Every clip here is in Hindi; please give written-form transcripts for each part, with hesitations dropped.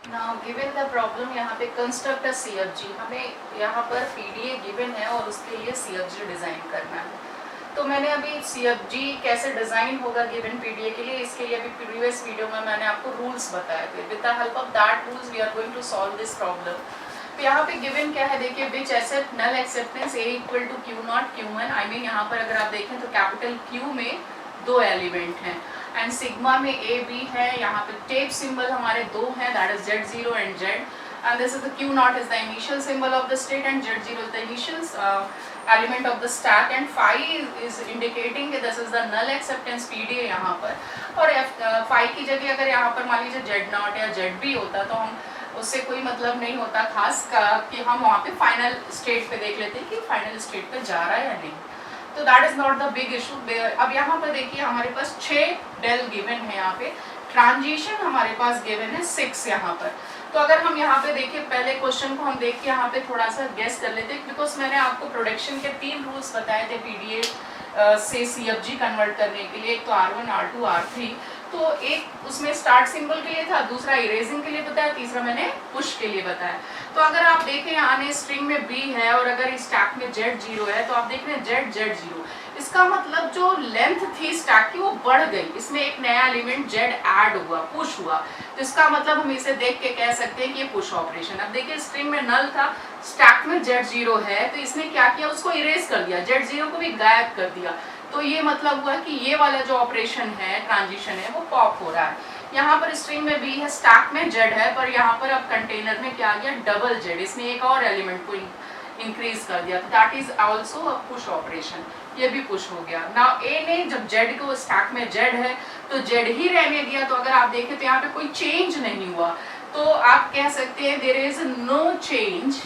नाउ गिवन द प्रॉब्लम, यहाँ पे कंस्ट्रक्ट अ CFG, हमें यहाँ पर PDA गिवन है और उसके लिए CFG डिज़ाइन करना है। तो मैंने अभी CFG कैसे डिज़ाइन होगा गिवन PDA के लिए, इसके लिए अभी प्रीवियस वीडियो में मैंने आपको रूल्स बताए थे। With the help of that rules we are going to solve this problem. तो यहाँ पे गिवन क्या है, देखिए which accept null acceptance A equal to Q0 Q1। I mean यहाँ पर अगर आप देखें तो कैपिटल Q में दो एलिमेंट हैं एंड सिग्मा में A B है। यहाँ पे टेप सिंबल हमारे दो हैं, that is Z0 and Z, and this is the Q0 is the initial symbol of the state and Z0 is the initial element of the stack, and phi is indicating that this is the null acceptance PDA यहाँ पर। और phi की जगह अगर यहाँ पर मान लीजिए Z0 या ZB होता तो हम उससे कोई मतलब नहीं होता खास कि हम वहाँ पे फाइनल स्टेट पे देख लेते हैं कि फाइनल स्टेट पे जा रहा है या नहीं। तो that is not the big issue. अब यहाँ पर देखिए हमारे पास 6 डेल गिवन है, यहाँ पे ट्रांजिशन हमारे पास गिवन है 6 यहाँ पर। तो अगर हम यहाँ पे देखिए पहले क्वेश्चन को हम देख के यहाँ पे थोड़ा सा गेस कर लेते हैं, बिकॉज मैंने आपको प्रोडक्शन के 3 रूल्स बताए थे PDA से CFG कन्वर्ट करने के लिए। एक तो R1 R2 R3, तो एक उसमें स्टार्ट सिंबल के लिए था, दूसरा इरेजिंग के लिए बताया, तीसरा मैंने पुश के लिए बताया। तो अगर आप देखें यहाँ स्ट्रिंग में B है और अगर स्टैक में Z0 है तो आप देख रहे हैं Z0, इसका मतलब जो लेंथ थी स्टैक की वो बढ़ गई, इसमें एक नया एलिमेंट Z ऐड हुआ, पुश हुआ। तो इसका मतलब हम इसे देख के कह सकते हैं कि ये पुश ऑपरेशन। अब देखिए स्ट्रिंग में नल था, स्टैक में Z0 है, तो इसने क्या किया, उसको इरेज कर दिया, Z0 को भी गायब कर दिया। तो ये मतलब हुआ कि ये वाला जो ऑपरेशन है, ट्रांजिशन है, वो पॉप हो रहा है। यहाँ पर स्ट्रिंग में B है, स्टैक में Z है, पर यहाँ पर अब कंटेनर में क्या आ गया, डबल Z, इसने एक और एलिमेंट को इंक्रीज कर दिया, तो that is also a push operation, ये भी पुश हो गया। नाउ A ने जब Z को, स्टैक में Z है तो Z ही रहने दिया, तो अगर आप देखें तो यहाँ पे कोई चेंज नहीं हुआ, तो आप कह सकते हैं there is no change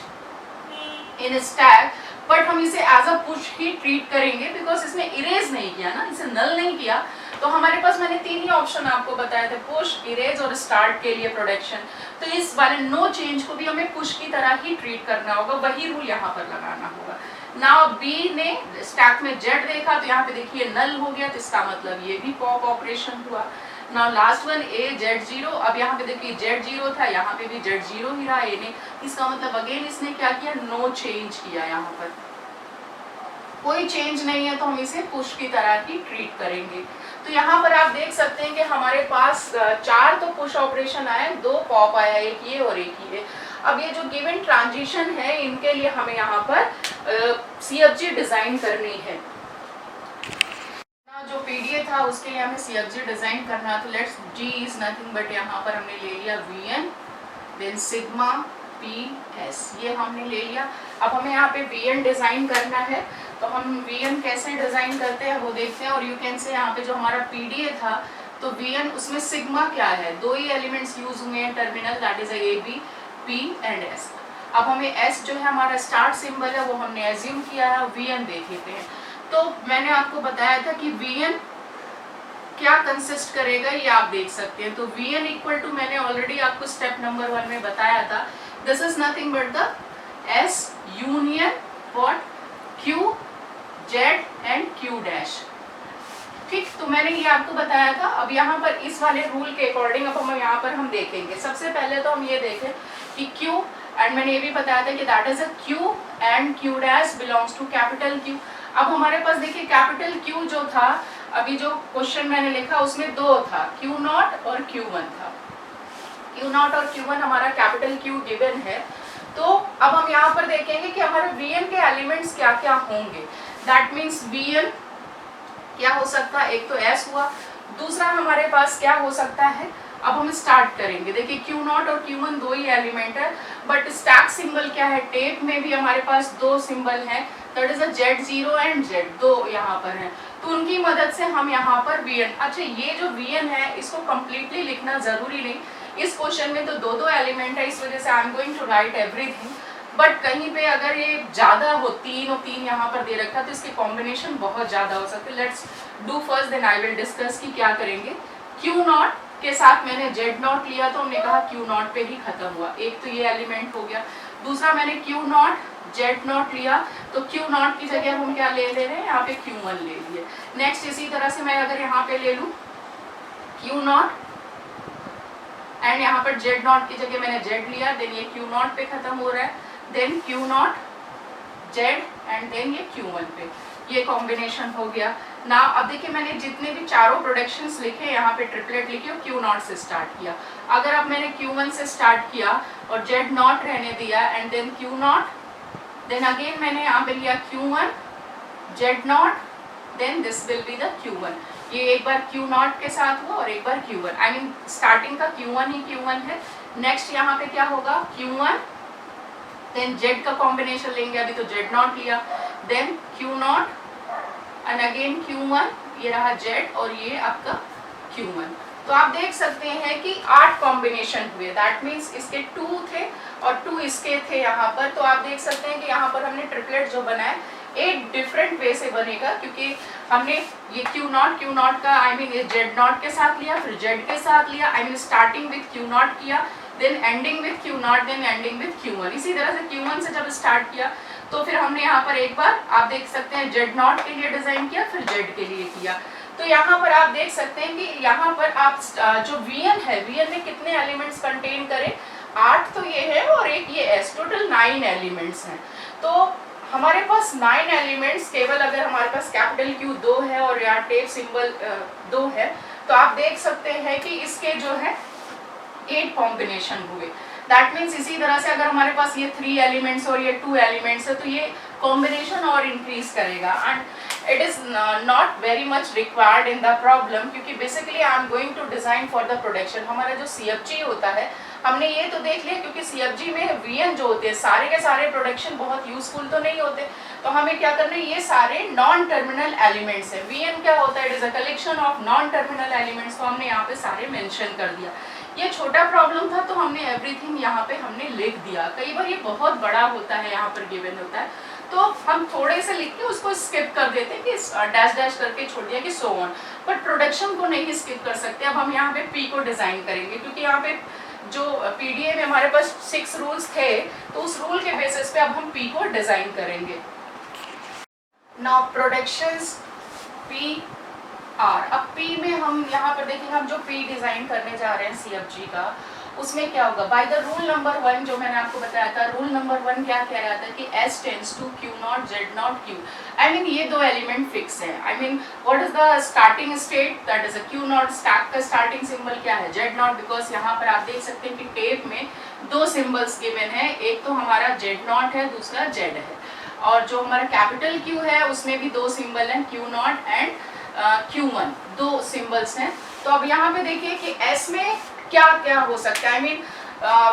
in stack, but हम इसे एज अ पुश ही ट्रीट करेंगे बिकॉज इसने इरेज नहीं किया ना, इसे नल नहीं किया। तो हमारे पास मैंने 3 ही ऑप्शन आपको बताए थे, पुश, इरेज और स्टार्ट के लिए प्रोडक्शन। तो इस वाले नो चेंज को भी हमें पुश की तरह ही ट्रीट करना होगा, वही रूल यहाँ पर लगाना होगा। नाउ B ने स्टैक में Z देखा तो यहाँ पे देखिए नल हो गया, तो इसका मतलब ये भी पॉप ऑपरेशन हुआ। Now last one A Z0, अब यहाँ पे देखिए Z0 था, यहाँ पे भी Z0 ही रहा A ने, इसका मतलब अगेन इसने क्या किया, नो चेंज किया, यहाँ पर कोई चेंज नहीं है, तो हम इसे पुश की तरह ही ट्रीट करेंगे। तो यहाँ पर आप देख सकते हैं कि हमारे पास 4 तो पुश ऑपरेशन आए, 2 पॉप आया, एक ये और एक ये। अब ये जो गिवन ट्रांजिशन है, इनके लिए हमें यहाँ पर CFG डिजाइन करनी है। जो PDA था उसके लिए हमें CFG डिजाइन करना है, तो let's G is nothing but यहाँ पर हमने ले लिया Vn, देन सिग्मा PS, ये हमने ले लिया। अब हमें यहाँ पे Vn डिजाइन करना है, तो हम Vn कैसे डिजाइन करते हैं वो देखते हैं। और यू कैन से यहाँ पे जो हमारा PDA था, तो Vn उसमें सिग्मा क्या है, 2 ही एलिमेंट्स यूज हुए हैं terminal, that is AB, P and S। अब हमें S जो है हमारा स्टार्ट सिंबल है, वो हमने एज्यूम किया है, Vn देख लेते हैं। तो मैंने आपको बताया था कि Vn क्या कंसिस्ट करेगा, ये आप देख सकते हैं। तो Vn इक्वल टू, मैंने ऑलरेडी आपको स्टेप नंबर 1 में बताया था, this is nothing but the S union what, Q, Z and Q dash. ठीक, तो मैंने ये आपको बताया था। अब यहाँ पर इस वाले रूल के अकॉर्डिंग अब हम यहाँ पर हम देखेंगे। सबसे पहले तो हम ये देखें कि Q, एंड मैंने ये भी बताया था कि that is a Q and Q dash belongs to capital Q। अब हमारे पास देखिए कैपिटल Q जो था, अभी जो क्वेश्चन मैंने लिखा उसमें 2 था, Q0 और Q1 था। Q0 और Q1 हमारा कैपिटल Q गिवन है। तो अब हम यहाँ पर देखेंगे कि हमारे Vn के एलिमेंट्स क्या क्या होंगे। दैट मीन्स Vn क्या हो सकता है, एक तो S हुआ, दूसरा हमारे पास क्या हो सकता है। अब हम स्टार्ट करेंगे, देखिए Q0 और Q1 2 ही एलिमेंट है, बट स्टैक सिंबल क्या है, टेप में भी हमारे पास 2 सिंबल हैं, that is a Z0 and Z, 2 यहाँ पर हैं। तो उनकी मदद से हम यहाँ पर Vn, अच्छा ये जो Vn है इसको कम्प्लीटली लिखना जरूरी नहीं, इस क्वेश्चन में तो 2 एलिमेंट है, इस वजह से I am going to write everything. But कहीं पे अगर ये ज्यादा हो, 3 और 3 यहाँ पर दे रखा, तो इसके कॉम्बिनेशन बहुत ज्यादा हो सकते हैं। Let's do first, then I will discuss कि क्या करेंगे। Q0 के साथ मैंने Z0 लिया, तो हमने कहा Q0 पे ही खत्म हुआ, एक तो ये एलिमेंट हो गया। दूसरा मैंने Q0 Z0 लिया, तो Q0 की जगह हम क्या ले रहे हैं, यहाँ पे Q1 ले लिए। नेक्स्ट इसी तरह से मैं अगर यहाँ पे ले लूँ Q0 एंड यहाँ पर जेड नॉट की जगह मैंने जेड लिया, देन ये क्यू नॉट पे खत्म हो रहा है, then Q naught Z and then ये Q1 पे, ये कॉम्बिनेशन हो गया ना। अब देखिए मैंने जितने भी चारों प्रोडक्शंस लिखे यहाँ पे ट्रिपलेट लिखे और क्यू नॉट से स्टार्ट किया। अगर अब मैंने Q1 से स्टार्ट किया और जेड नॉट रहने दिया and then Q naught, then again मैंने यहाँ पे लिया Q1 Z naught, then this will be the Q1। ये एक बार क्यू नॉट के साथ हुआ और एक बार Q1, आई मीन स्टार्टिंग का Q1 ही Q1 है। नेक्स्ट यहाँ पे क्या होगा Q1 देन जेड का कॉम्बिनेशन लेंगे, अभी तो जेड नॉट लिया, then Q naught and again Q1, ये रहा जेड और ये आपका Q1। तो आप देख सकते हैं कि 8 कॉम्बिनेशन हुए, दैट मीन्स इसके 2 थे और 2 इसके थे यहाँ पर। तो आप देख सकते हैं कि यहाँ पर हमने ट्रिपलेट जो बनाया एक डिफरेंट वे से बनेगा, क्योंकि हमने ये क्यू नॉट का आई मीन ये जेड नॉट के साथ लिया, फिर जेड के साथ लिया, I mean starting with Q naught किया, then ending with Q naught, then ending with Q1। इसी तरह से Q1 से जब स्टार्ट किया तो फिर हमने यहाँ पर एक बार आप देख सकते हैं जेड नॉट के लिए डिजाइन किया, फिर जेड के लिए किया। तो यहाँ पर आप देख सकते हैं कि यहाँ पर आप जो Vn है, Vn में कितने एलिमेंट्स कंटेन करे, 8 तो ये है और एक ये S, टोटल 9 एलिमेंट्स हैं। तो हमारे पास 9 एलिमेंट्स, केवल अगर हमारे पास कैपिटल Q 2 है और यहाँ टेप सिंबल 2 है, तो आप देख सकते हैं कि इसके जो है 8 कॉम्बिनेशन हुए। दैट मीन्स इसी तरह से अगर हमारे पास ये 3 एलिमेंट्स और ये 2 एलिमेंट्स है तो ये कॉम्बिनेशन और इंक्रीज करेगा and it is not very much required in the problem, क्योंकि basically I am going to design for the production. हमारा जो CFG होता है, हमने ये तो देख लिया, क्योंकि CFG में Vn जो होते हैं सारे के सारे प्रोडक्शन बहुत यूजफुल तो नहीं होते, तो हमें क्या करना है, ये सारे नॉन टर्मिनल एलिमेंट्स है। Vn क्या होता है, it is a collection of non terminal elements, तो हमने यहाँ पे सारे मेंशन कर दिया। ये छोटा प्रॉब्लम था तो हमने एवरीथिंग यहाँ पे हमने लिख दिया। कई बार ये बहुत बड़ा होता है, यहाँ पर गिवन होता है, तो हम थोड़े से लिख के उसको स्किप कर देते हैं कि डैश डैश करके छोड़ दिया कि सो ऑन, बट प्रोडक्शन को नहीं स्किप कर सकते। अब हम यहाँ पे P को डिजाइन करेंगे, क्योंकि यहाँ पे जो PDA में हमारे पास 6 रूल्स थे, तो उस रूल के बेसिस पे अब हम P को डिजाइन करेंगे। Now productions P R। अब P में हम यहाँ पर देखेंगे, हम जो P डिजाइन करने जा रहे हैं CFG का, उसमें क्या होगा, बाय द रूल नंबर 1 जो मैंने आपको बताया था। रूल नंबर 1 क्या कह रहा था कि S tends to Q naught Z naught Q। I mean ये 2 एलिमेंट फिक्स है। I mean what is the starting state, that is a Q naught. Stack का स्टार्टिंग सिंबल क्या है, जेड नॉट, बिकॉज यहाँ पर आप देख सकते हैं कि टेप में 2 सिंबल्स गिवन है, एक तो हमारा जेड नॉट है, दूसरा जेड है, और जो हमारा कैपिटल Q है उसमें भी 2 सिंबल हैं, Q not and Q1, 2 symbols हैं। तो अब यहाँ पे देखिए कि S में क्या क्या हो सकता है, I mean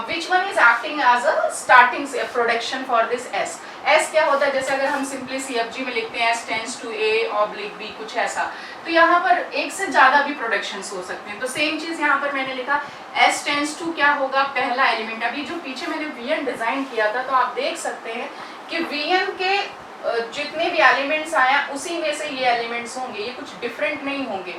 which one is acting as a starting production for this S। S क्या होता है, जैसे अगर हम सिंपली CFG में लिखते हैं S tends to A oblique B, कुछ ऐसा, तो यहाँ पर एक से ज्यादा भी प्रोडक्शंस हो सकते हैं। तो सेम चीज यहाँ पर मैंने लिखा S टेंड्स टू क्या होगा, पहला एलिमेंट। अभी जो पीछे मैंने Vn डिजाइन किया था, तो आप देख सकते हैं कि Vn के जितने भी एलिमेंट्स आया उसी में से ये एलिमेंट्स होंगे, ये कुछ डिफरेंट नहीं होंगे।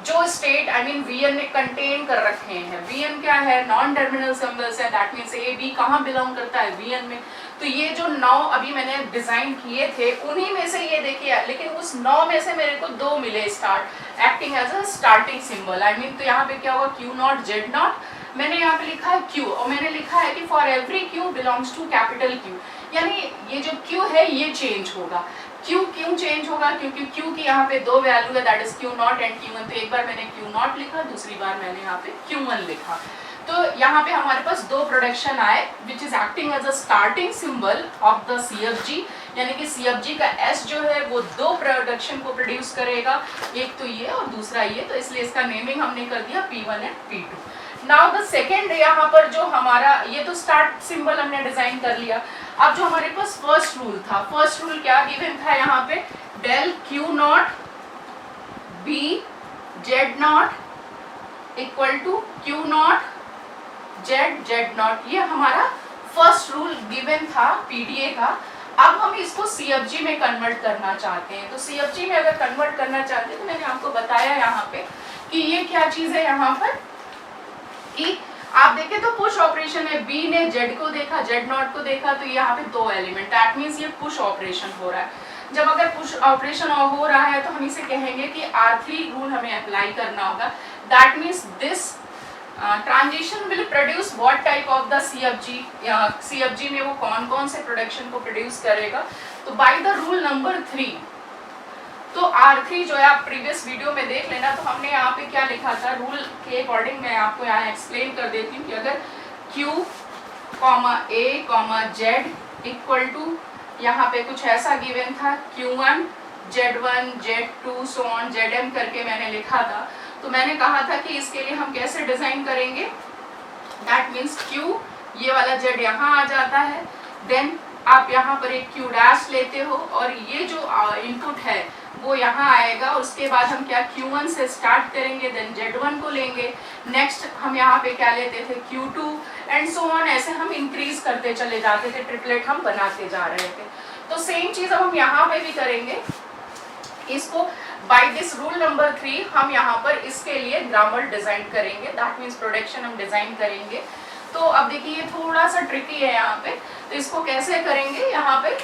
जो स्टेट आई मीन Vn ने कंटेन कर रखे हैं, Vn क्या है, नॉन टर्मिनल सिंबल्स है, दैट मीन्स A B कहाँ बिलोंग करता है, Vn में। तो ये जो 9 अभी मैंने डिजाइन किए थे उन्हीं में से ये देखिए, लेकिन उस 9 में से मेरे को 2 मिले start acting as a starting symbol. I mean तो यहाँ पे क्या होगा, Q नॉट जेड नॉट, मैंने यहाँ पे लिखा है Q, और मैंने लिखा है कि for every Q belongs to capital Q, यानी ये जो Q है ये चेंज होगा। Q क्यों चेंज होगा, क्योंकि Q की यहाँ पे 2 वैल्यू है, that is Q not and Q1। तो एक बार मैंने Q नॉट लिखा, दूसरी बार मैंने यहाँ पे Q1 लिखा। तो यहाँ पे हमारे पास 2 प्रोडक्शन आए which is acting as a starting symbol of the CFG, यानी कि CFG का S जो है वो 2 प्रोडक्शन को प्रोड्यूस करेगा, एक तो ये और दूसरा ये, तो इसलिए इसका नेमिंग हमने कर दिया P1 and P2। Now the second, यहाँ पर जो हमारा ये तो स्टार्ट सिंबल हमने डिजाइन कर लिया। अब जो हमारे पास फर्स्ट रूल था, फर्स्ट रूल क्या गिवन था यहाँ पे, del Q naught B Z naught equal to Q naught Z Z naught, ये हमारा फर्स्ट रूल गिवन था PDA का। अब हम इसको CFG में कन्वर्ट करना चाहते हैं, तो CFG में अगर कन्वर्ट करना चाहते हैं तो मैंने आपको बताया यहाँ पे कि ये क्या चीज है, यहाँ पर कि आप देखें तो पुश ऑपरेशन है, B ने Z को देखा, Z नॉट को देखा, तो यहाँ पे 2 एलिमेंट, दैट मीन्स ये पुश ऑपरेशन हो रहा है। जब अगर पुश ऑपरेशन हो रहा है तो हम इसे कहेंगे कि R3 रूल हमें अप्लाई करना होगा, that means this transition will produce what type of the CFG, CFG में वो कौन कौन से प्रोडक्शन को प्रोड्यूस करेगा। तो बाय द रूल नंबर 3, तो R3 जो है आप प्रीवियस वीडियो में देख लेना, तो हमने यहाँ पे क्या लिखा था रूल के अकॉर्डिंग, मैं आपको यहाँ एक्सप्लेन कर देती हूँ कि अगर Q, A, Z equal to यहाँ पे कुछ ऐसा गिवन था Q1, Z1, Z2 so on Zm करके मैंने लिखा था, तो मैंने कहा था कि इसके लिए हम कैसे डिजाइन करेंगे, दैट मीन्स Q, ये वाला Z यहाँ आ जाता है, देन आप यहाँ पर एक Q डैश लेते हो और ये जो इनपुट है वो यहाँ आएगा। उसके बाद हम क्या Q1 से स्टार्ट करेंगे, देन Z1 को लेंगे, नेक्स्ट हम यहाँ पे क्या लेते थे Q2 एंड सो ऑन, ऐसे हम इंक्रीज करते चले जाते थे, ट्रिपलेट हम बनाते जा रहे थे। तो सेम चीज हम यहाँ पे भी करेंगे, इसको बाय दिस रूल नंबर 3 हम यहाँ पर इसके लिए ग्रामर डिजाइन करेंगे, दैट मीन्स प्रोडक्शन हम डिजाइन करेंगे। तो अब देखिए ये थोड़ा सा ट्रिकी है यहाँ पे, तो इसको कैसे करेंगे, यहाँ पे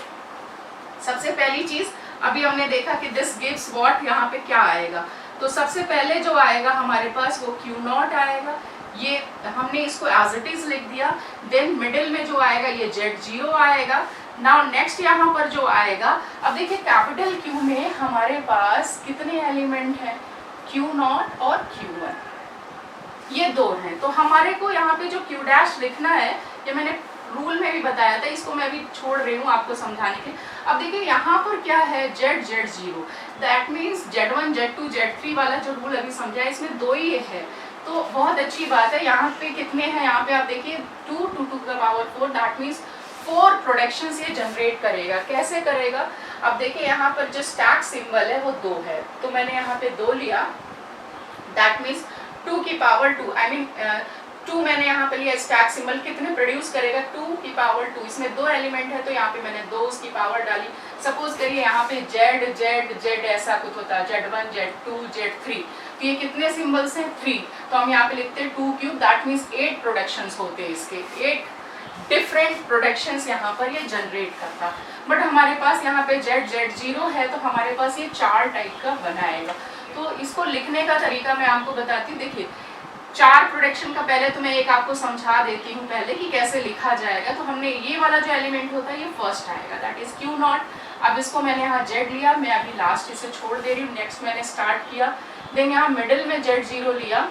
सबसे पहली चीज अभी हमने देखा कि दिस गिव्स व्हाट, यहाँ पे क्या आएगा, तो सबसे पहले जो आएगा हमारे पास वो Q0 आएगा, ये हमने इसको एज इट इज लिख दिया। देन मिडिल में जो आएगा ये Z0 आएगा। नाउ नेक्स्ट यहाँ पर जो आएगा, अब देखिए कैपिटल Q में हमारे पास कितने एलिमेंट हैं, Q0 और Q1, ये दो हैं। तो हमारे को यहाँ पे जो Q डैश लिखना है, ये मैंने रूल में भी बताया था, इसको मैं भी छोड़ रही हूँ आपको समझाने के। अब देखिए यहाँ पर क्या है Z, Z0, that means Z1, Z2, Z3 वाला जो रूल अभी समझा है, इसमें दो ही है, तो बहुत अच्छी बात है। यहाँ पे कितने हैं, यहाँ पे आप देखिए 2 to the power 4, that means 4 productions ये जनरेट करेगा। कैसे करेगा, अब देखिए यहाँ पर जो स्टैक सिंबल है वो 2 है, तो मैंने यहाँ पे 2 लिया, दैट मीन्स 2 की पावर 2, आई मीन 2 मैंने यहाँ पे लिया, स्टैक सिंबल कितने प्रोड्यूस करेगा 2 की पावर 2, इसमें 2 एलिमेंट है तो यहाँ पे मैंने 2 उसकी पावर डाली। सपोज करिए यहाँ पे Z, Z, Z ऐसा कुछ होता है, Z1, Z2, Z3, तो ये कितने सिंबल्स हैं 3, तो हम यहाँ पे लिखते हैं 2 क्यूब, दैट मीन्स 8 प्रोडक्शंस होते हैं इसके, 8 डिफरेंट प्रोडक्शंस यहाँ पर ये जनरेट करता। बट हमारे पास यहाँ पे Z, Z0 है, तो हमारे पास ये 4 टाइप का बनाएगा। तो इसको लिखने का तरीका मैं आपको बताती हूँ। देखिए 4 प्रोडक्शन का पहले तो मैं एक आपको समझा देती हूँ पहले कि कैसे लिखा जाएगा। तो हमने ये वाला जो एलिमेंट होता है ये फर्स्ट आएगा, दैट इज Q0। अब इसको मैंने यहाँ Z लिया, मैं अभी लास्ट इसे छोड़ दे रही हूँ, नेक्स्ट मैंने स्टार्ट किया, देन यहाँ मिडिल में Z0 लिया।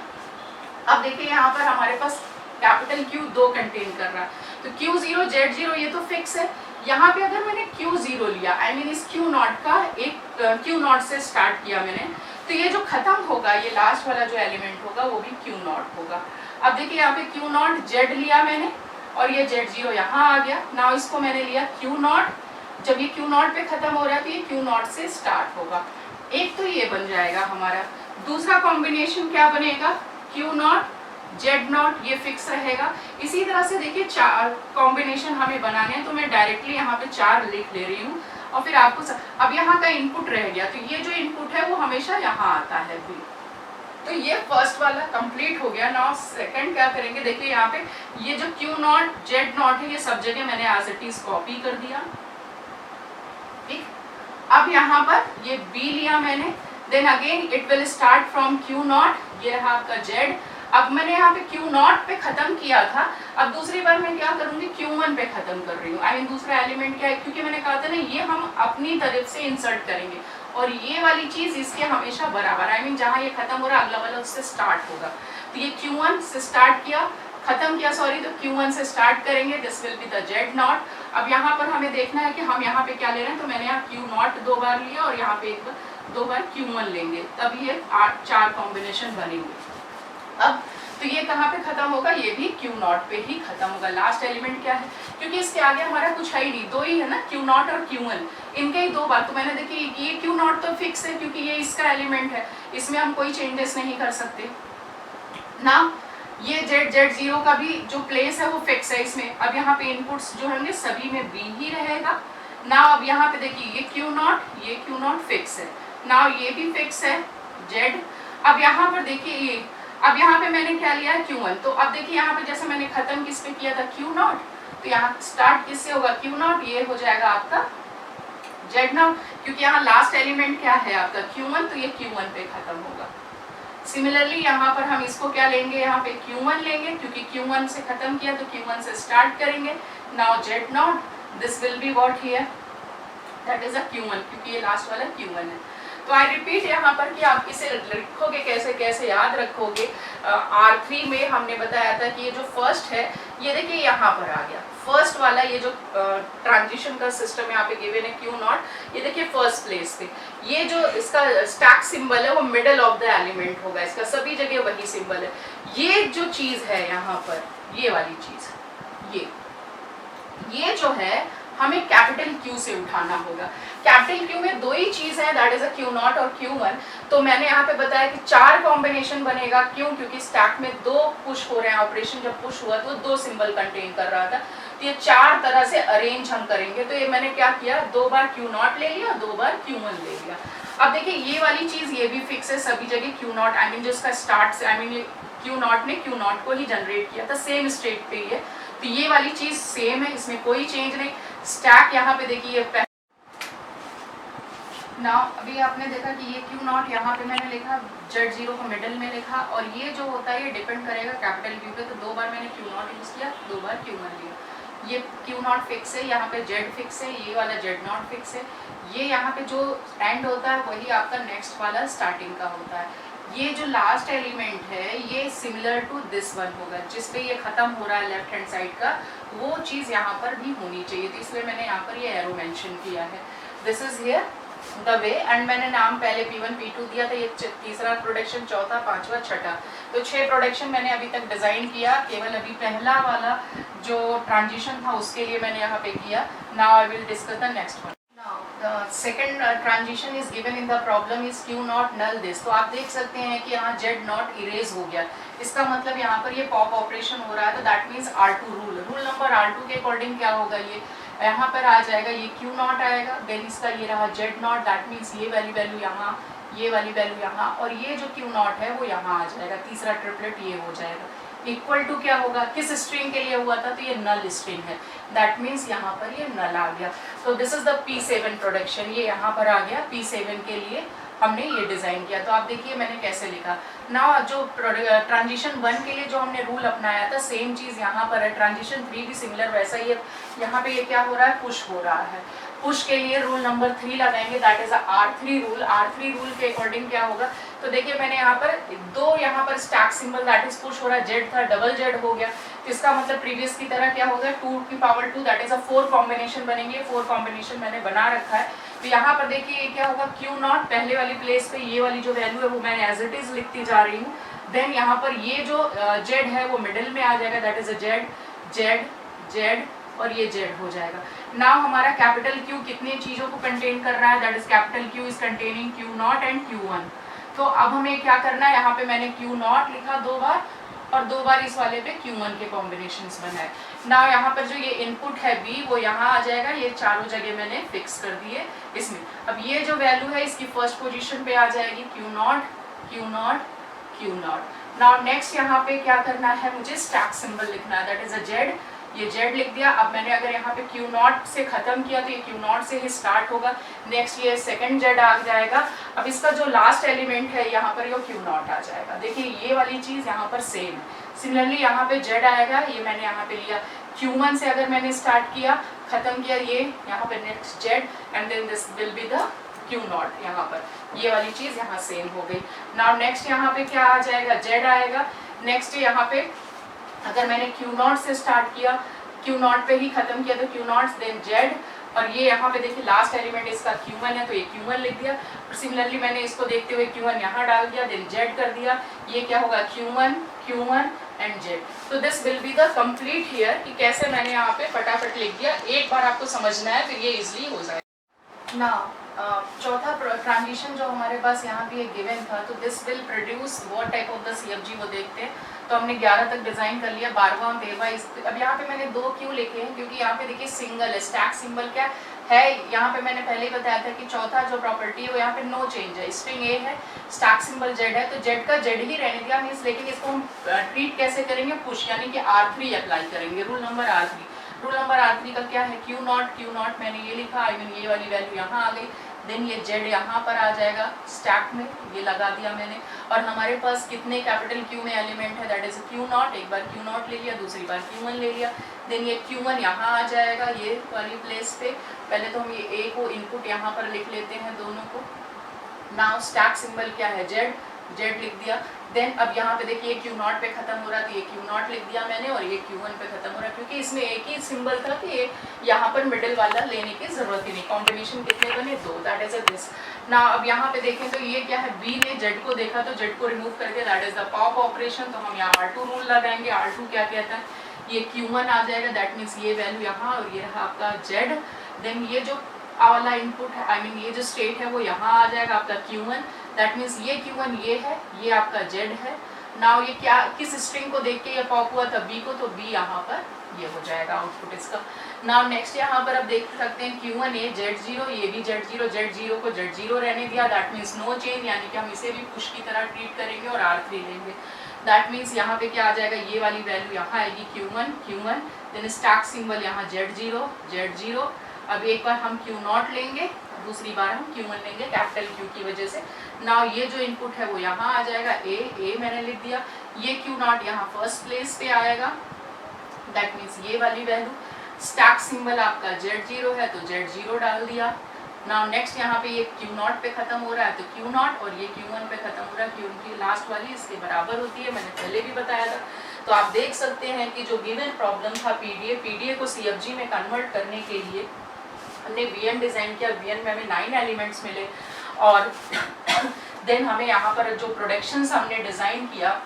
अब देखिए यहाँ पर हमारे पास कैपिटल Q 2 कंटेन कर रहा है, तो Q0, Z0 ये तो फिक्स है। यहाँ पे अगर मैंने Q0 लिया, आई मीन इस Q0 का एक Q0 से स्टार्ट किया मैंने, तो ये जो खत्म होगा, ये लास्ट वाला जो एलिमेंट होगा वो भी Q0 होगा। अब देखिए यहाँ पे Q0 Z लिया मैंने और ये Z0 यहाँ आ गया। नाउ इसको मैंने लिया Q0, जब ये Q0 पे खत्म हो रहा है तो ये Q0 से स्टार्ट होगा। एक तो ये बन जाएगा हमारा। दूसरा कॉम्बिनेशन क्या बनेगा, Q0 Z0, ये फिक्स रहेगा। इसी तरह से देखिए 4 कॉम्बिनेशन हमें बनाने हैं, तो मैं डायरेक्टली यहाँ पे 4 लिख ले रही हूँ और फिर आपको अब यहाँ का इनपुट रह गया, तो ये जो इनपुट है वो हमेशा यहाँ आता है भी। तो ये फर्स्ट वाला कंप्लीट हो गया। नाउ सेकंड क्या करेंगे, देखिए यहाँ पे ये जो Q0 Z0 है, ये सब जगह मैंने एज इट इज कॉपी कर दिया, ठीक। अब यहाँ पर ये B लिया मैंने, then again it will start from Q0, ये रहा आपका Z। अब मैंने यहाँ पे Q0 पे खत्म किया था, अब दूसरी बार मैं क्या करूंगी Q1 पे खत्म कर रही हूँ। आई मीन दूसरा एलिमेंट क्या है, क्योंकि मैंने कहा था ना ये हम अपनी तरफ से इंसर्ट करेंगे और ये वाली चीज इसके हमेशा बराबर, आई मीन जहाँ ये खत्म हो रहा है अगला वाला उससे स्टार्ट होगा। तो ये Q1 से स्टार्ट किया, खत्म किया सॉरी, तो Q1 से स्टार्ट करेंगे, this will be the Z0। अब यहाँ पर हमें देखना है कि हम यहाँ पे क्या ले रहे हैं, तो मैंने यहाँ Q0 2 बार लिया और यहाँ पे 2 बार Q1 लेंगे, तब ये 4 कॉम्बिनेशन बनेंगे। अब तो ये कहाँ पे खत्म होगा, ये भी Q0 पे ही खत्म होगा। लास्ट एलिमेंट क्या है, क्योंकि इसके आगे हमारा कुछ है ही नहीं, 2 ही है ना, Q0 और Q1, इनके ही 2 बार। तो मैंने देखिए ये Q0 तो फिक्स है क्योंकि ये इसका एलिमेंट है, इसमें हम कोई चेंजेस नहीं कर सकते ना। ये Z0 का भी जो प्लेस है वो फिक्स है इसमें। अब यहाँ पे इनपुट्स जो होंगे सभी में B ही रहेगा ना। अब यहाँ पे देखिए ये Q0 फिक्स है ना, ये भी फिक्स है Z। अब यहाँ पर देखिए ये, अब यहाँ पे मैंने क्या लिया है Q1, तो अब देखिए यहाँ पे जैसे मैंने खत्म किस पे किया था Q0, तो यहाँ स्टार्ट किससे होगा Q0, ये हो जाएगा आपका Z0, क्योंकि यहाँ लास्ट एलिमेंट क्या है आपका Q1, तो ये Q1 पे खत्म होगा। सिमिलरली यहाँ पर हम इसको क्या लेंगे, यहाँ पे Q1 लेंगे, क्योंकि Q1 से खत्म किया तो Q1 से स्टार्ट करेंगे। Now Z0, this will be what here, that is a Q1, क्योंकि ये लास्ट वाला Q1 है। तो आई रिपीट यहाँ पर कि आप इसे लिखोगे कैसे, कैसे याद रखोगे। R3 में हमने बताया था कि ये जो फर्स्ट है, ये देखिए यहाँ पर आ गया फर्स्ट वाला, ये जो ट्रांजिशन का सिस्टम यहाँ पे गिवन है Q0, ये देखिए फर्स्ट प्लेस पे। ये जो इसका स्टैक सिंबल है वो मिडल ऑफ द एलिमेंट होगा, इसका सभी जगह वही सिंबल है। ये जो चीज है यहाँ पर, ये वाली चीज, ये जो है हमें कैपिटल Q से उठाना होगा। कैपिटल Q में दो ही चीज है, दैट इज अ Q0 और Q1। तो मैंने यहाँ पे बताया कि 4 कॉम्बिनेशन बनेगा। क्यों? क्योंकि स्टैक में 2 पुश हो रहे हैं, ऑपरेशन जब पुश हुआ तो 2 सिंबल कंटेन कर रहा था। तो ये 4 तरह से अरेंज हम करेंगे। तो ये मैंने क्या किया, 2 बार Q0 ले लिया, 2 बार Q1 ले लिया। अब देखिए ये वाली चीज ये भी फिक्स है सभी जगह Q0, आई मीन जिसका स्टार्ट से, आई मीन Q0 ने Q0 को ही जनरेट किया था, सेम स्टेट पे ही है। तो ये वाली चीज सेम है, इसमें कोई चेंज नहीं। स्टैक यहाँ पे देखिए नाउ अभी आपने देखा कि ये Q0 यहाँ पे मैंने लिखा, Z0 को मिडिल में लिखा, और ये जो होता है ये डिपेंड करेगा कैपिटल Q पे। तो 2 बार मैंने Q0 यूज किया, 2 बार Q1 लिया। ये Q0 फिक्स है, यहाँ पे Z फिक्स है, ये वाला Z0 फिक्स है। ये यहाँ पे जो एंड होता है वही आपका नेक्स्ट वाला स्टार्टिंग का होता है। ये जो लास्ट एलिमेंट है ये सिमिलर टू दिस वन होगा, जिस पे ये खत्म हो रहा है लेफ्ट हैंड साइड का, वो चीज यहाँ पर भी होनी चाहिए। तो इसलिए मैंने यहाँ पर ये एरो मेंशन किया है, this is here the way. And मैंने नाम पहले P1 P2 दिया था, ये तीसरा प्रोडक्शन, चौथा, पांचवा, छठा, तो 6 प्रोडक्शन मैंने अभी तक डिजाइन किया। केवल अभी पहला वाला जो ट्रांजिशन था उसके लिए मैंने यहाँ पे किया। Now I will discuss the next one. The second transition is given in the problem is Q0 null this। तो आप देख सकते हैं कि यहाँ Z0 इरेज हो गया, इसका मतलब यहाँ पर ये पॉप ऑपरेशन हो रहा है। तो that means R2 rule number R2 के अकॉर्डिंग क्या होगा, ये यहाँ पर आ जाएगा, ये Q0 आएगा, देन इसका ये रहा Z0, दैट मीन्स ये वाली वैल्यू यहाँ, ये वाली वैल्यू यहाँ, और ये जो Q0 है वो यहाँ आ जाएगा, तीसरा ट्रिपलेट ये हो जाएगा। इक्वल टू क्या होगा, किस स्ट्रिंग के लिए हुआ था, तो ये नल स्ट्रिंग है, दैट मीन्स यहाँ पर ये नल आ गया। तो this is the P7 production, ये यहाँ पर आ गया। P7 के लिए हमने ये डिजाइन किया। तो आप देखिए मैंने कैसे लिखा। नाउ जो ट्रांजिशन 1 के लिए जो हमने रूल अपनाया था, सेम चीज यहाँ पर है। ट्रांजिशन 3 भी सिमिलर वैसा ही है। यहाँ पे ये क्या हो रहा है, पुश हो रहा है। पुश के लिए रूल नंबर 3 लगाएंगे, that is R3 rule. R3 rule के अकॉर्डिंग क्या होगा, तो देखिए मैंने यहाँ पर 2 यहाँ पर stack symbol, that is push हो रहा है, Z था, डबल Z हो गया। तो इसका मतलब प्रीवियस की तरह क्या होगा, 2 की पावर 2, दैट इज 4 कॉम्बिनेशन बनेंगे। 4 कॉम्बिनेशन मैंने बना रखा है। तो यहाँ पर देखिए ये क्या होगा, Q0 पहले वाली प्लेस पे, ये वाली जो वैल्यू है वो मैंने एज इट इज लिखती जा रही हूँ। देन यहाँ पर ये जो Z है वो मिडिल में आ जाएगा, दैट इज Z और ये Z हो जाएगा। नाउ हमारा कैपिटल Q कितनी चीजों को कंटेन कर रहा है, that is capital Q is containing Q0 and Q1। तो अब हमें क्या करना है, यहाँ पे मैंने Q0 लिखा 2 बार, और 2 बार इस वाले पे Q1 के कॉम्बिनेशंस बनाए। नाउ यहाँ पर जो ये इनपुट है B, वो यहाँ आ जाएगा, ये चारों जगह मैंने फिक्स कर दिए इसमें। अब ये जो वैल्यू है इसकी फर्स्ट पोजीशन पे आ जाएगी, Q0 Q0 Q0। Now next यहाँ पे क्या करना है, मुझे स्टैक सिंबल लिखना है, दैट इज अ Z। ये Z लिख दिया। अब मैंने अगर यहाँ पे Q0 से खत्म किया तो ये Q0 से ही स्टार्ट होगा। नेक्स्ट ये सेकंड Z आ जाएगा। अब इसका जो लास्ट एलिमेंट है यहाँ पर ये Q0 आ जाएगा। देखिए ये वाली चीज यहाँ पर सेम है। सिमिलरली यहाँ पे Z आएगा, ये मैंने यहाँ पे लिया। Q1 से अगर मैंने स्टार्ट किया, खत्म किया, ये यहाँ पे next Z, and then this will be the Q0। यहाँ पर ये वाली चीज यहाँ सेम हो गई। नाउ नेक्स्ट यहाँ पे क्या आ जाएगा, Z आएगा। नेक्स्ट यहाँ पे अगर मैंने Q0 से स्टार्ट किया, Q0 पे ही खत्म किया, तो Q0 देन Z, और ये यहाँ पे देखिए लास्ट एलिमेंट इसका Q1 है, तो ये Q1 लिख दिया। और सिमिलरली मैंने इसको देखते हुए Q1 यहाँ डाल दिया, देन Z कर दिया। ये क्या होगा, Q1 एंड Z। तो this will be the complete here, कि कैसे मैंने यहाँ पे फटाफट लिख दिया। एक बार आपको समझना है फिर ये इजिली हो जाएगा ना। चौथा ट्रांजिशन जो हमारे पास यहाँ पे गिवन था, तो this will produce what type of the CFG, वो देखते हैं। तो हमने 11 तक डिजाइन कर लिया, 12वां 13वां। अब यहाँ पे मैंने 2 क्यों लिखे हैं, क्योंकि यहाँ पे देखिए सिंगल है, स्टैक सिंबल क्या है, यहाँ पे मैंने पहले ही बताया था कि चौथा जो प्रॉपर्टी है वो यहाँ पे नो चेंज है। स्ट्रिंग A है, स्टैक सिंबल Z है, तो Z का Z ही रहने दिया मीन्स। लेकिन इसको हम ट्रीट कैसे करेंगे, पुश, यानी कि R3 अप्लाई करेंगे, rule number R3। Rule number R3 का क्या है, Q0 मैंने ये लिखा, आई मीन ये वाली वैल्यू यहाँ आ गई। देन ये जेड यहाँ पर आ जाएगा स्टैक में, ये लगा दिया मैंने। और हमारे पास कितने कैपिटल क्यू में एलिमेंट है, दैट इज Q0, एक बार Q0 ले लिया, दूसरी बार Q1 ले लिया। देन ये Q1 यहाँ आ जाएगा ये वाली प्लेस पे। पहले तो हम ये A को इनपुट यहाँ पर लिख लेते हैं दोनों को। नाउ स्टैक सिंबल क्या है, जेड, जेड लिख दिया। देन अब यहाँ पे देखिए Q0 पे खत्म हो रहा था, ये Q0 लिख दिया मैंने, और ये Q1 पे खत्म हो रहा है, क्योंकि इसमें एक ही सिंबल था कि ये यहाँ पर मिडिल वाला लेने की जरूरत ही नहीं। कॉम्बिनेशन कितने बने, 2, दैट इज दिस। ना अब यहाँ पे देखें तो ये क्या है, बी ने जेड को देखा तो जेड को रिमूव करके that is the pop operation. तो हम यहाँ R2 रूल लगाएंगे। R2 क्या कहता है, ये Q1 आ जाएगा, दैट मीन्स ये वैल्यू यहाँ, और ये रहा आपका जेड। देन ये जो वाला इनपुट है, आई मीन ये जो स्टेट है वो यहाँ आ जाएगा आपका Q1, दैट मीन्स ये Q1 ये है, ये आपका Z है। नाउ ये क्या, किस स्ट्रिंग को देख के ये पॉप हुआ था, B को, तो B यहाँ पर ये हो जाएगा आउटपुट इसका। नाउ नेक्स्ट यहाँ पर आप देख सकते हैं Q1 ये Z0, ये भी Z0, Z0 को Z0 रहने दिया, दैट मीन्स नो चेंज, यानी कि हम इसे भी पुश की तरह ट्रीट करेंगे और R3 लेंगे। दैट मीन्स यहाँ पे क्या आ जाएगा, ये वाली वैल्यू यहाँ आएगी Q1, देन स्टैक सिंबल यहाँ Z0। अब एक बार हम Q0 लेंगे, दूसरी बार हम Q1 लेंगे कैपिटल Q की वजह से। नाउ ये जो इनपुट है वो यहाँ आ जाएगा A मैंने लिख दिया, ये Q0 यहाँ फर्स्ट प्लेस पे आएगा, दैट मीन्स ये वाली वैल्यू। स्टैक सिंबल आपका Z0 है तो Z0 डाल दिया। नाउ नेक्स्ट यहाँ पे ये Q0 पे खत्म हो रहा है तो Q0, और ये Q1 पे खत्म हो रहा है, क्योंकि लास्ट वाली इसके बराबर होती है, मैंने पहले भी बताया था। तो आप देख सकते हैं कि जो गिवन प्रॉब्लम था पीडीए को CFG में कन्वर्ट करने के लिए हमने VN डिज़ाइन किया। VN में हमें 9 एलिमेंट्स मिले, और देन हमें यहाँ पर जो प्रोडक्शंस हमने डिज़ाइन किया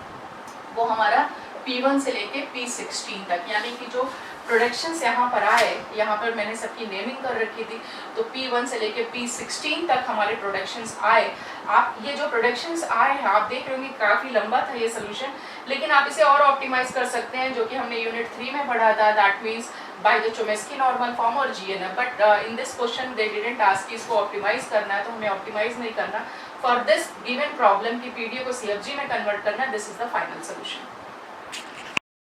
वो हमारा P1 से लेके P16 तक, यानी कि जो प्रोडक्शंस यहाँ पर आए, यहाँ पर मैंने सबकी नेमिंग कर रखी थी, तो P1 से लेके P16 तक हमारे प्रोडक्शंस आए। आप ये जो प्रोडक्शंस आए हैं आप देख रहे होंगे काफ़ी लंबा था ये सोल्यूशन, लेकिन आप इसे और ऑप्टिमाइज कर सकते हैं, जो कि हमने यूनिट 3 में पढ़ा था, that means by the Chomsky normal form और GNF। But in this question they didn't ask कि इसको ऑप्टिमाइज करना है, तो हमें ऑप्टिमाइज नहीं करना। फॉर दिस गिवन प्रॉब्लम की पीडीए को CFG में कन्वर्ट करना, this is the final solution.